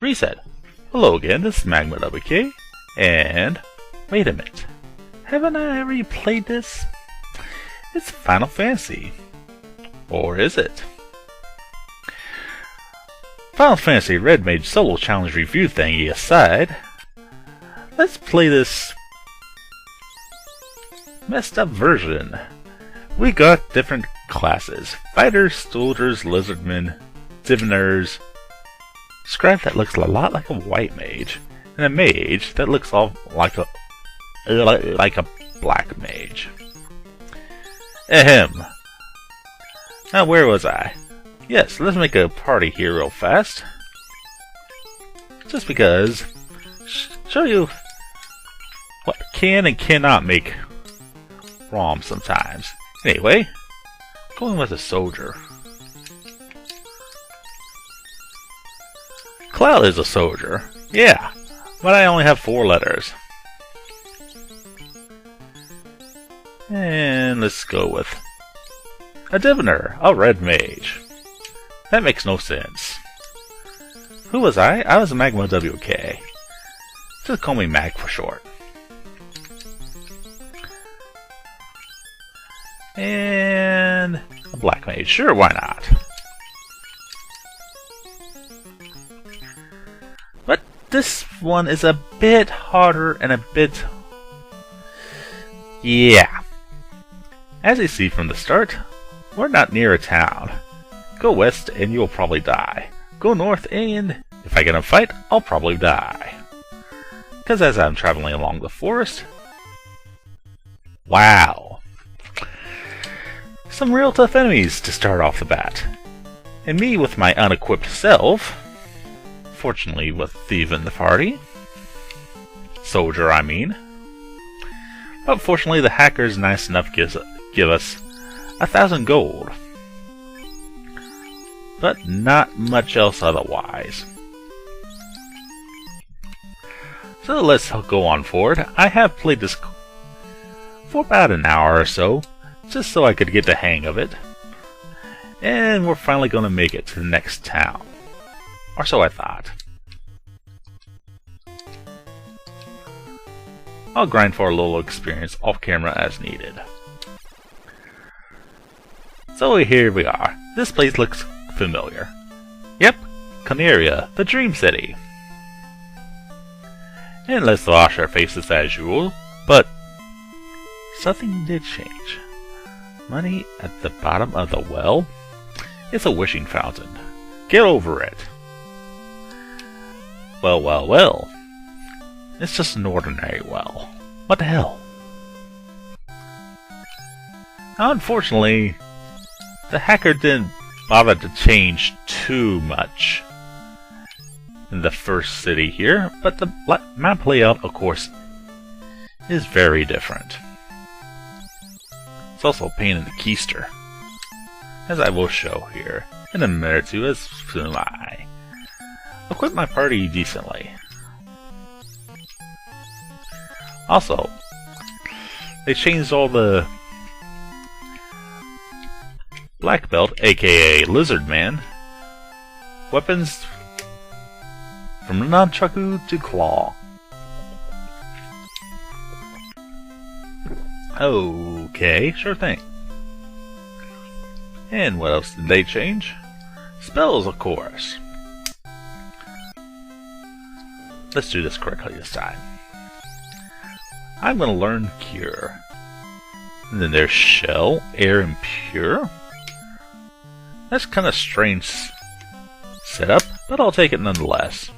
Reset. Hello again, this is magmawk, and wait a minute. Haven't I already played this? It's Final Fantasy. Or is it? Final Fantasy Red Mage Solo Challenge review thingy aside, let's play this messed up version. We got different classes. Fighters, soldiers, lizardmen, diviners, scribe that looks a lot like a white mage, and a mage that looks all like a black mage. Ahem. Now where was I? Yes, let's make a party here real fast. Just because, show you what can and cannot make ROM sometimes. Anyway, going with a soldier. Cloud is a soldier, yeah, but I only have 4 letters. And let's go with a diviner, a red mage. That makes no sense. Who was I? I was a magmawk. Just call me Mag for short. And a black mage. Sure, why not? But this one is a bit harder and a bit... yeah. As you see from the start, we're not near a town. Go west and you'll probably die. Go north and, if I get in a fight, I'll probably die. Because as I'm traveling along the forest... wow. Some real tough enemies to start off the bat. And me with my unequipped self, fortunately with thief in the party. Soldier, I mean. But fortunately the hacker is nice enough to give us 1,000 gold. But not much else otherwise. So let's go on forward. I have played this for about an hour or so, just so I could get the hang of it. And we're finally going to make it to the next town. Or so I thought. I'll grind for a little experience off camera as needed. So here we are. This place looks familiar. Yep, Corneria, the Dream City. And let's wash our faces as usual, but something did change. Money at the bottom of the well? It's a wishing fountain. Get over it. Well. It's just an ordinary well. What the hell? Unfortunately, the hacker didn't bother to change too much in the first city here, but the map layout, of course, is very different. It's also a pain in the keister, as I will show here in a minute or two as soon as I equip my party decently. Also, they changed all the black belt, aka Lizard Man, weapons from nunchaku to claw. Okay, sure thing. And what else did they change? Spells, of course. Let's do this correctly this time. I'm going to learn Cure. And then there's Shell, Air, and Pure. That's kind of strange setup, but I'll take it nonetheless.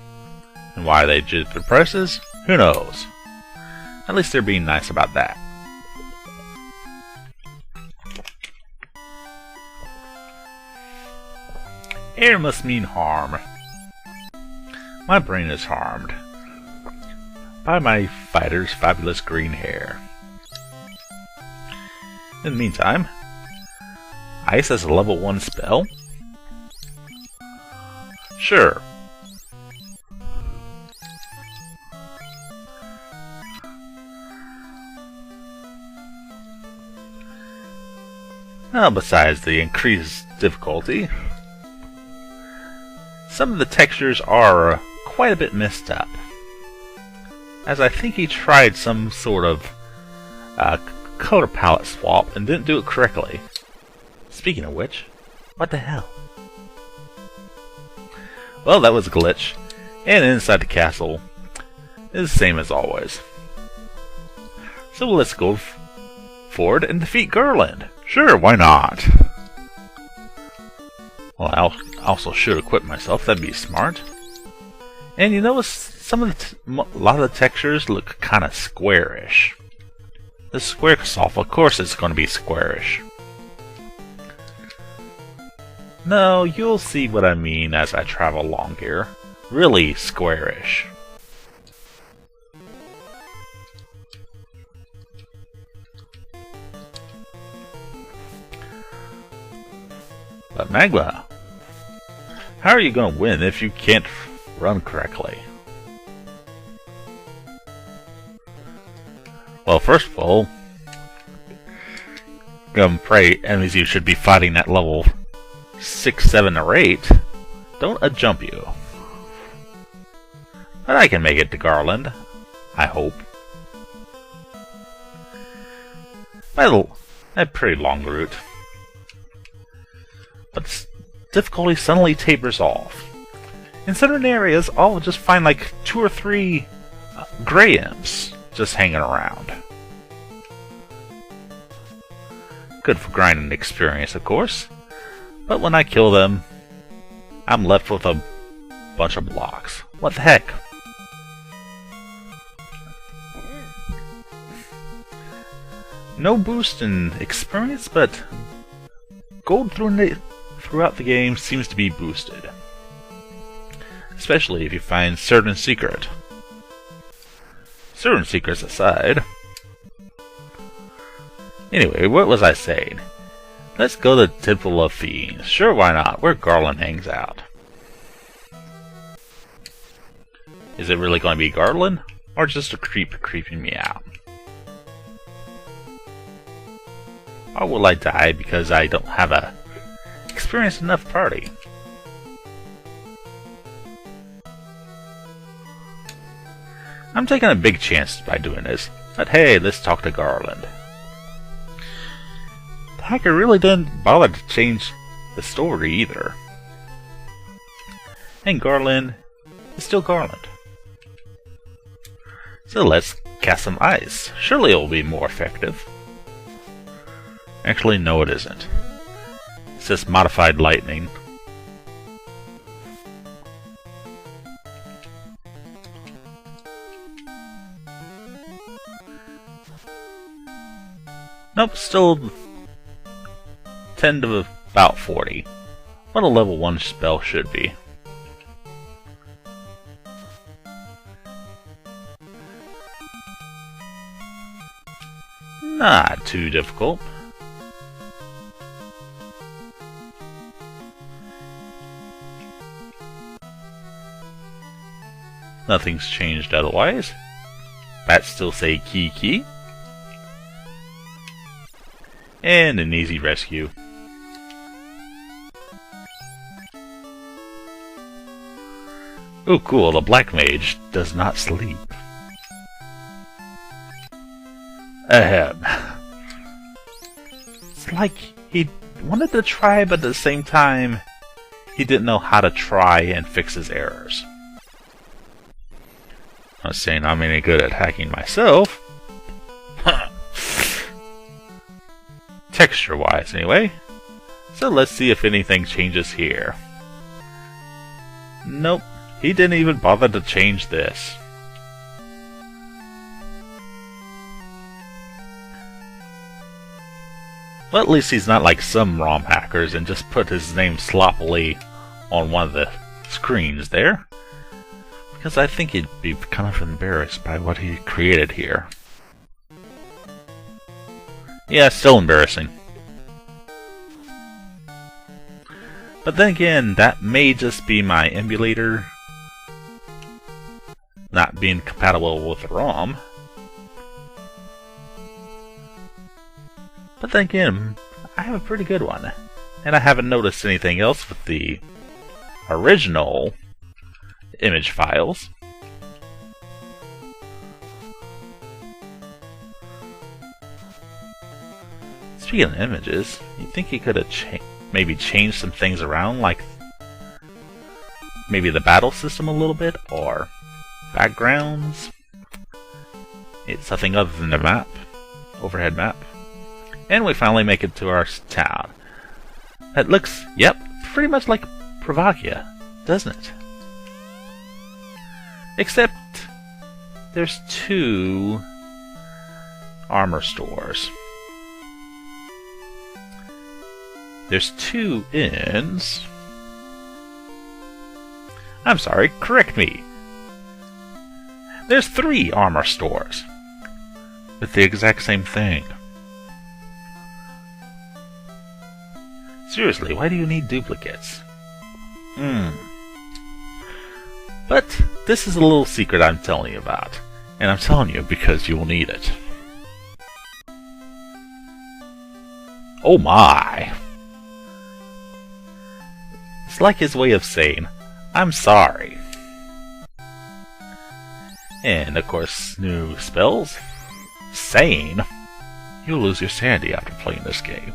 And why they did the prices? Who knows? At least they're being nice about that. Air must mean harm. My brain is harmed by my fighter's fabulous green hair. In the meantime, Ice has a level 1 spell? Sure. Now, besides the increased difficulty, some of the textures are quite a bit messed up, as I think he tried some sort of color palette swap and didn't do it correctly. Speaking of which, what the hell? Well, that was a glitch, and inside the castle is the same as always. So let's go forward and defeat Garland. Sure, why not? Well, I also should equip myself. That'd be smart. And you notice a lot of the textures look kind of squarish. The square Kassav, of course, it's going to be squarish. No, you'll see what I mean as I travel along here. Really squarish. But Magma, how are you going to win if you can't run correctly? Well, first of all, pray enemies you should be fighting at level 6, 7, or 8 don't jump you. But I can make it to Garland, I hope. A pretty long route. But difficulty suddenly tapers off. In certain areas, I'll just find like 2 or 3 gray imps just hanging around. Good for grinding experience, of course. But when I kill them, I'm left with a bunch of blocks. What the heck? No boost in experience, but gold throughout the game seems to be boosted. Especially if you find certain secret. Certain secrets aside. Anyway, what was I saying? Let's go to the Temple of Fiends. Sure, why not? Where Garland hangs out. Is it really going to be Garland? Or just a creep creeping me out? Or will I die because I don't have a experienced enough party? I'm taking a big chance by doing this, but hey, let's talk to Garland. The hacker really didn't bother to change the story either. And Garland is still Garland. So let's cast some ice. Surely it will be more effective. Actually, no it isn't. It's just modified lightning. Nope, still 10 to about 40. What a level 1 spell should be. Not too difficult. Nothing's changed otherwise. Bats still say key. And an easy rescue. Oh cool, the Black Mage does not sleep. Ahem. It's like he wanted to try, but at the same time, he didn't know how to try and fix his errors. I'm not saying I'm any good at hacking myself. Texture-wise, anyway. So let's see if anything changes here. Nope, he didn't even bother to change this. Well, at least he's not like some ROM hackers and just put his name sloppily on one of the screens there. Because I think he'd be kind of embarrassed by what he created here. Yeah, still embarrassing. But then again, that may just be my emulator not being compatible with the ROM. But then again, I have a pretty good one. And I haven't noticed anything else with the original image files. Speaking of images, you think he could have maybe changed some things around, like maybe the battle system a little bit, or backgrounds? It's something other than the map, overhead map. And we finally make it to our town. That looks, yep, pretty much like Pravoka, doesn't it? Except there's 2 armor stores. There's 2 inns. I'm sorry, correct me. There's 3 armor stores with the exact same thing. Seriously, why do you need duplicates? But this is a little secret I'm telling you about, and I'm telling you because you will need it. Oh my! It's like his way of saying, I'm sorry. And of course, new spells. Sane. You'll lose your sanity after playing this game.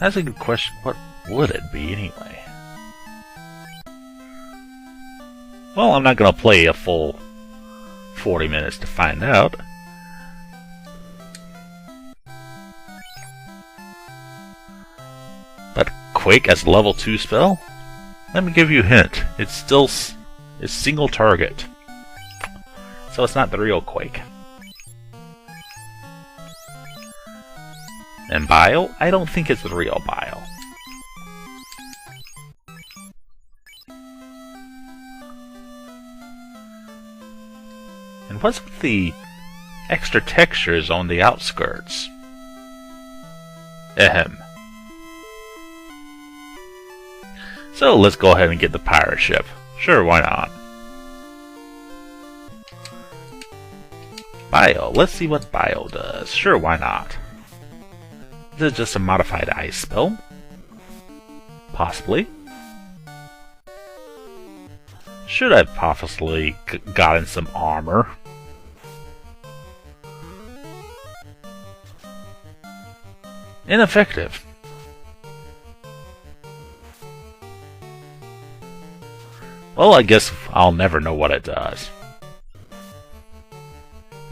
That's a good question. What would it be anyway? Well, I'm not gonna play a full 40 minutes to find out. But Quake as a level 2 spell? Let me give you a hint. It's single target. So it's not the real Quake. And Bile? I don't think it's the real Bile. And what's with the extra textures on the outskirts? Ahem. So let's go ahead and get the pirate ship. Sure, why not? Bio. Let's see what Bio does. Sure, why not? Is it just a modified ice spell? Possibly. Should have possibly gotten some armor. Ineffective. Well, I guess I'll never know what it does.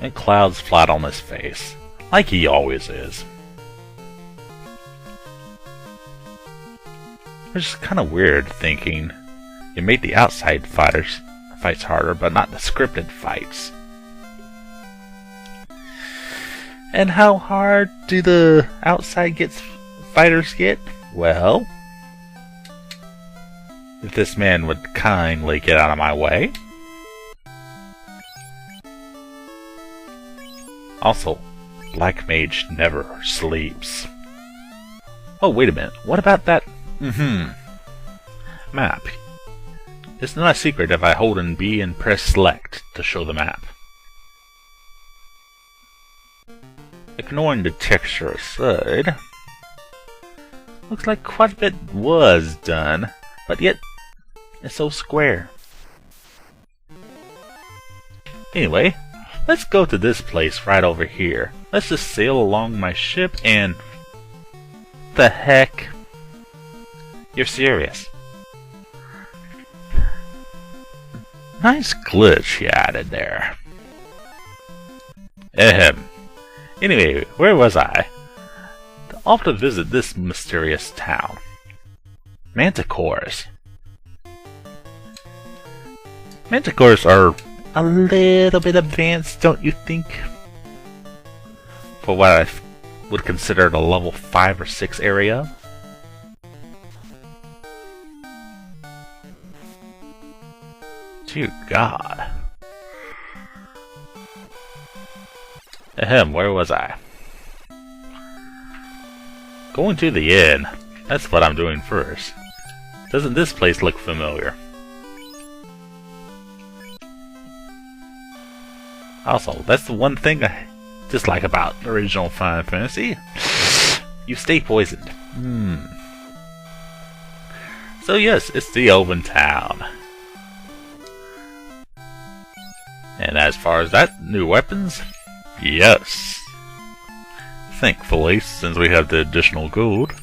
And Cloud's flat on his face, like he always is. Which is kind of weird thinking you made the outside fights harder, but not the scripted fights. And how hard do the outside fighters get? Well, if this man would kindly get out of my way. Also, Black Mage never sleeps. Oh, wait a minute. What about that map? It's not a secret if I hold in B and press select to show the map. Ignoring the texture aside, looks like quite a bit was done, but yet it's so square. Anyway, let's go to this place right over here. Let's just sail along my ship and... The heck? You're serious? Nice glitch you added there. Ahem. Anyway, where was I? Off to visit this mysterious town. Manticores. Manticores are a little bit advanced, don't you think? For what I would consider the level 5 or 6 area. Dear God. Ahem, where was I? Going to the inn. That's what I'm doing first. Doesn't this place look familiar? Also, that's the one thing I dislike about the original Final Fantasy. You stay poisoned. So yes, it's the open town. And as far as that, new weapons? Yes. Thankfully, since we have the additional gold.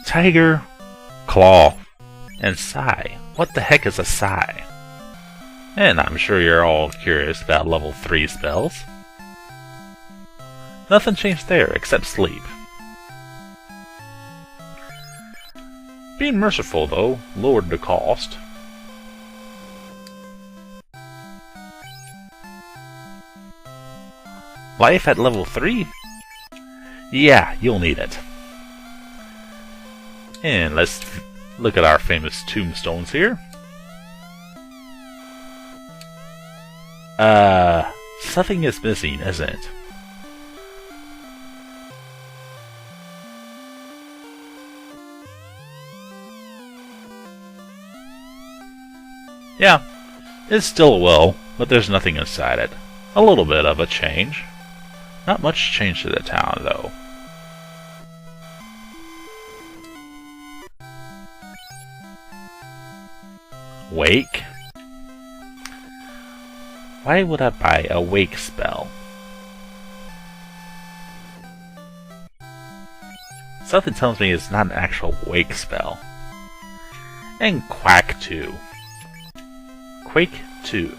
Tiger, Claw, and Sigh. What the heck is a Sigh? And I'm sure you're all curious about level 3 spells. Nothing changed there except sleep. Being merciful, though, lowered the cost. Life at level 3? Yeah, you'll need it. And let's look at our famous tombstones here. Something is missing, isn't it? Yeah, it's still a well, but there's nothing inside it. A little bit of a change. Not much change to the town, though. Wake? Why would I buy a wake spell? Something tells me it's not an actual wake spell. And Quack 2. Quake 2.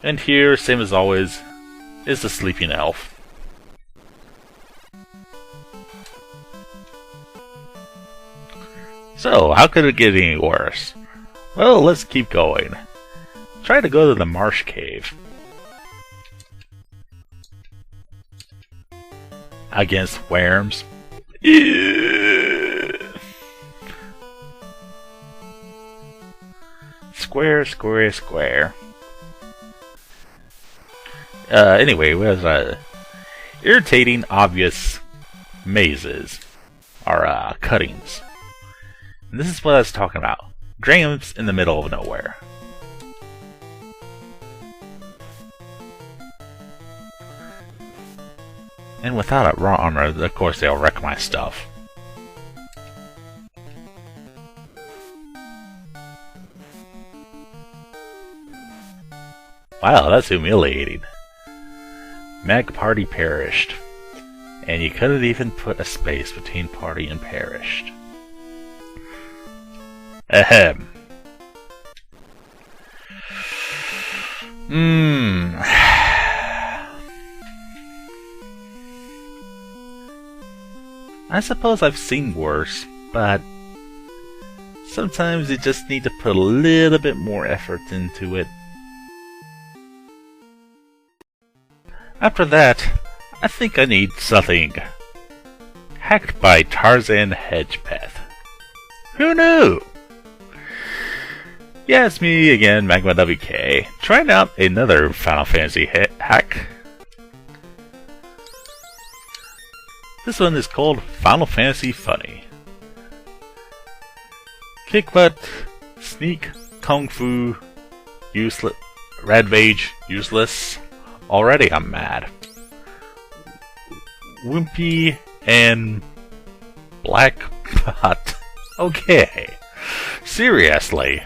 And here, same as always, is the sleeping elf. So, how could it get any worse? Well, let's keep going. Try to go to the Marsh cave. Against worms. Square, square, square. Anyway, was irritating, obvious mazes, or cuttings. And this is what I was talking about. Drams in the middle of nowhere. And without a raw armor, of course they'll wreck my stuff. Wow, that's humiliating. Mag party perished. And you couldn't even put a space between party and perished. Ahem. I suppose I've seen worse, but sometimes you just need to put a little bit more effort into it. After that, I think I need something. Hacked by Tarzan Hedgepeth. Who knew? Yeah, it's me again, magmawk, trying out another Final Fantasy hack. This one is called Final Fantasy Funny. Kick butt, sneak, kung fu, useless, red mage, useless. Already I'm mad. Wimpy and black pot. Okay. Seriously.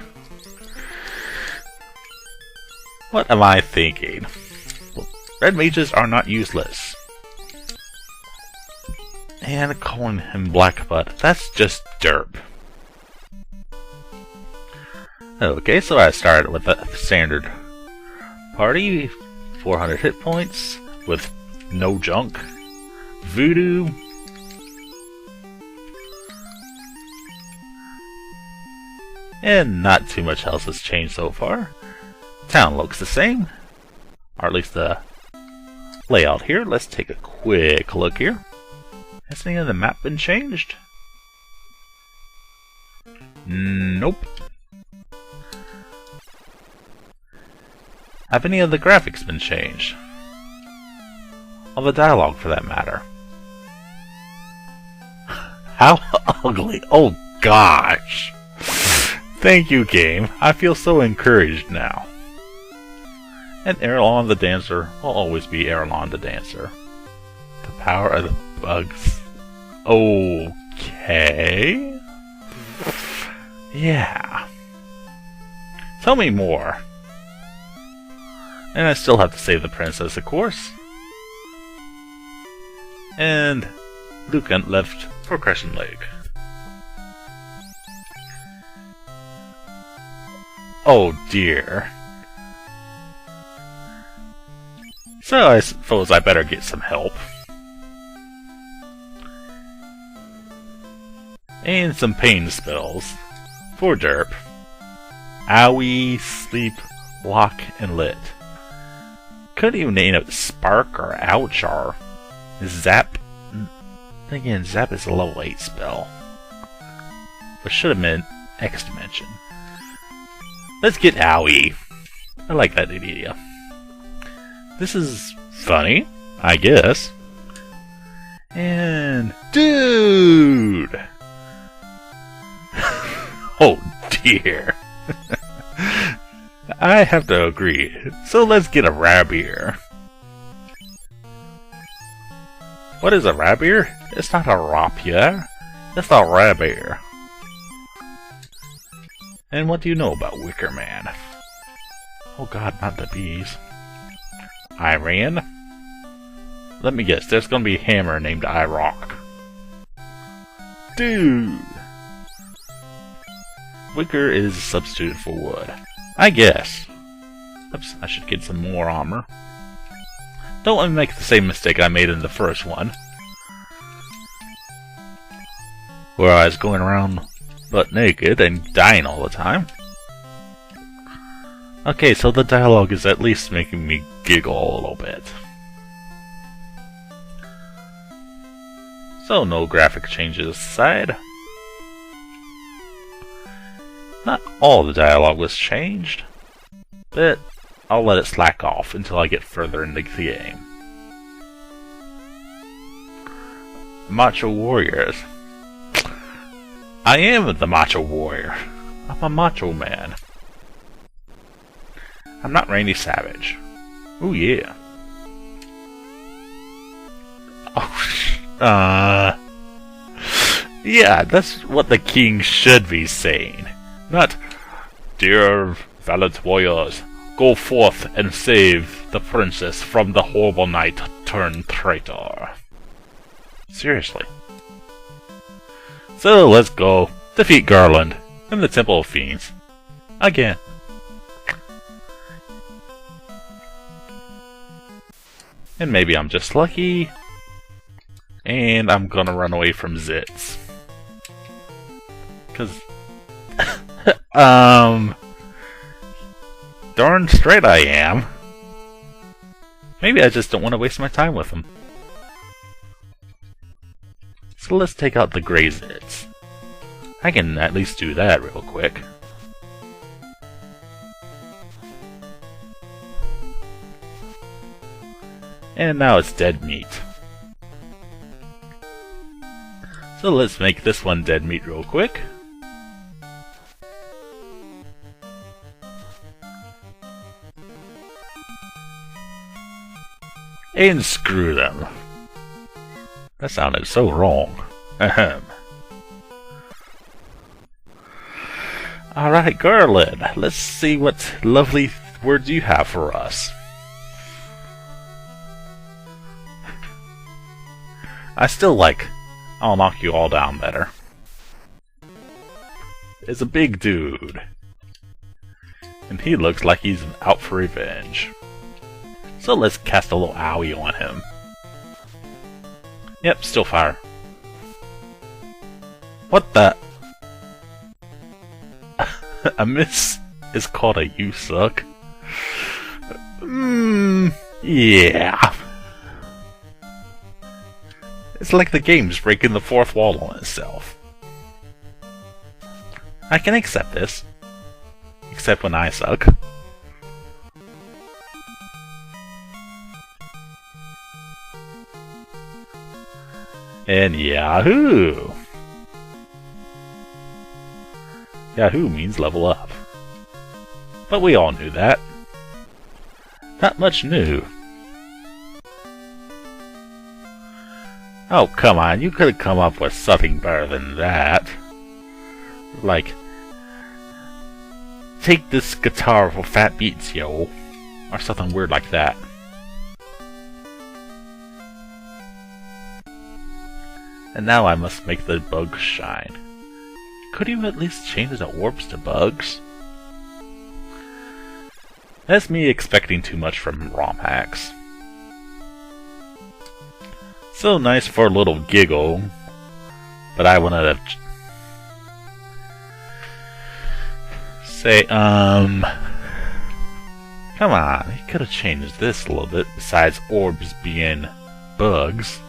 What am I thinking? Red mages are not useless. And calling him black butt, that's just derp. Okay, so I started with a standard party, 400 hit points, with no junk, voodoo, and not too much else has changed so far. Town looks the same, or at least the layout here. Let's take a quick look here. Has any of the map been changed? Nope. Have any of the graphics been changed? Or the dialogue, for that matter? How ugly! Oh gosh! Thank you, game. I feel so encouraged now. And Erlon the Dancer will always be Erlon the Dancer. The power of the bugs. Okay. Yeah. Tell me more. And I still have to save the princess, of course. And Lucan left for Crescent Lake. Oh dear. So I suppose I better get some help. And some pain spells. For derp. Owie, sleep, lock, and lit. Couldn't even name it Spark or Ouch or Zap. Again, Zap is a level 8 spell. But should have meant X Dimension. Let's get Owie. I like that idea. This is funny, I guess. And dude! Oh dear. I have to agree. So let's get a rapier. What is a rapier? It's not a rapier. It's a rapier. And what do you know about Wicker Man? Oh god, not the bees. Iran? Let me guess, there's gonna be a hammer named iRock. Dude! Wicker is a substitute for wood. I guess. Oops, I should get some more armor. Don't let me make the same mistake I made in the first one. Where I was going around butt naked and dying all the time. Okay, so the dialogue is at least making me giggle a little bit. So no graphic changes aside. Not all the dialogue was changed, but I'll let it slack off until I get further into the game. Macho Warriors. I am the Macho Warrior. I'm a macho man. I'm not Randy Savage. Ooh yeah. Oh, yeah, that's what the king should be saying. Not, dear valiant warriors, go forth and save the princess from the horrible knight turned traitor. Seriously. So let's go defeat Garland in the Temple of Fiends. Again. And maybe I'm just lucky. And I'm gonna run away from Zits. Cause darn straight I am. Maybe I just don't want to waste my time with them. So let's take out the gray Zits. I can at least do that real quick. And now it's dead meat. So let's make this one dead meat real quick. And screw them. That sounded so wrong. Ahem. Alright, Garland, let's see what lovely words you have for us. I still like I'll knock you all down better. It's a big dude. And he looks like he's out for revenge. So let's cast a little owie on him. Yep, still fire. What the? A miss is called a you suck. Yeah. It's like the game's breaking the fourth wall on itself. I can accept this. Except when I suck. And Yahoo! Yahoo means level up. But we all knew that. Not much new. Oh, come on, you could have come up with something better than that. Like, take this guitar for fat beats, yo. Or something weird like that. And now I must make the bugs shine. Could you at least change the orbs to bugs? That's me expecting too much from ROM hacks. So nice for a little giggle, but I wanted to say, come on, he could have changed this a little bit, besides orbs being bugs.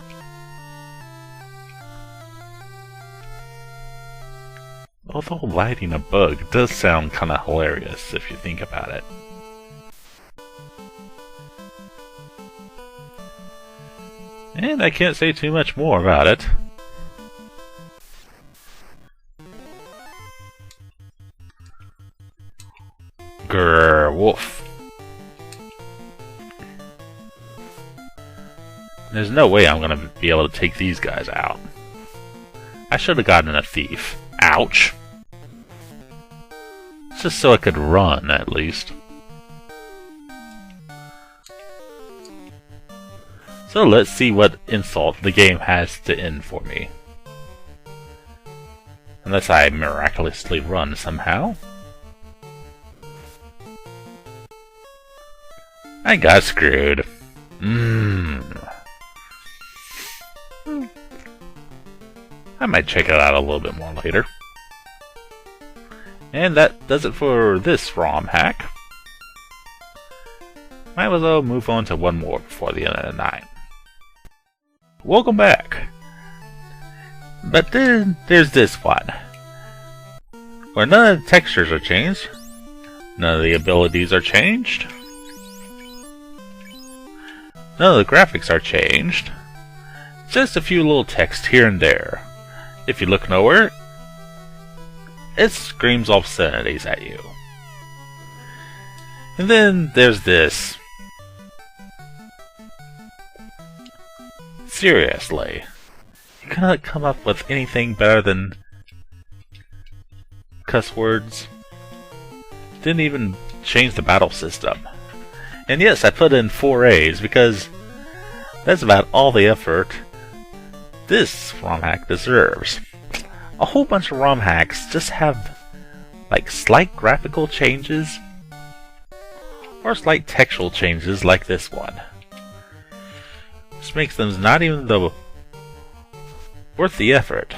Although lighting a bug does sound kinda hilarious if you think about it. And I can't say too much more about it. Grrr, wolf. There's no way I'm gonna be able to take these guys out. I should have gotten a thief. Ouch. Just so I could run, at least. So let's see what insult the game has to end for me. Unless I miraculously run somehow. I got screwed. I might check it out a little bit more later. And that does it for this ROM hack. Might as well move on to one more before the end of the night. Welcome back! But then there's this one, where none of the textures are changed, none of the abilities are changed, none of the graphics are changed, just a few little text here and there. If you look nowhere, it screams obscenities at you. And then there's this. Seriously, you cannot come up with anything better than cuss words. Didn't even change the battle system. And yes, I put in 4 A's because that's about all the effort this ROM hack deserves. A whole bunch of ROM hacks just have like slight graphical changes or slight textual changes like this one. This makes them not even worth the effort.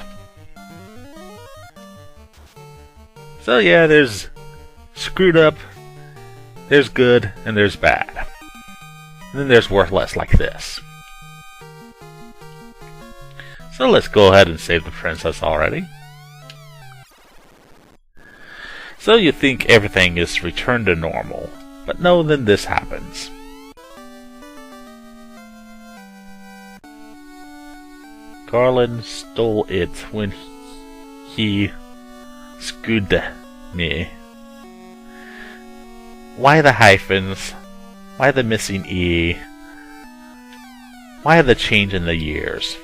So yeah, there's screwed up, there's good, and there's bad. And then there's worthless like this. So let's go ahead and save the princess already. So you think everything is returned to normal, but no, then this happens. Garland stole it when he screwed me. Why the hyphens? Why the missing E? Why the change in the years?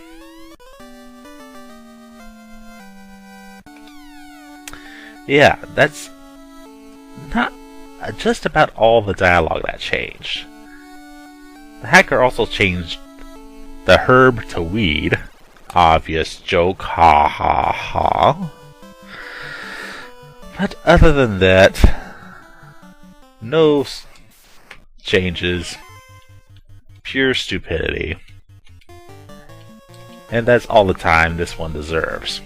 Yeah, that's not just about all the dialogue that changed. The hacker also changed the herb to weed. Obvious joke, ha ha ha. But other than that, no changes. Pure stupidity. And that's all the time this one deserves.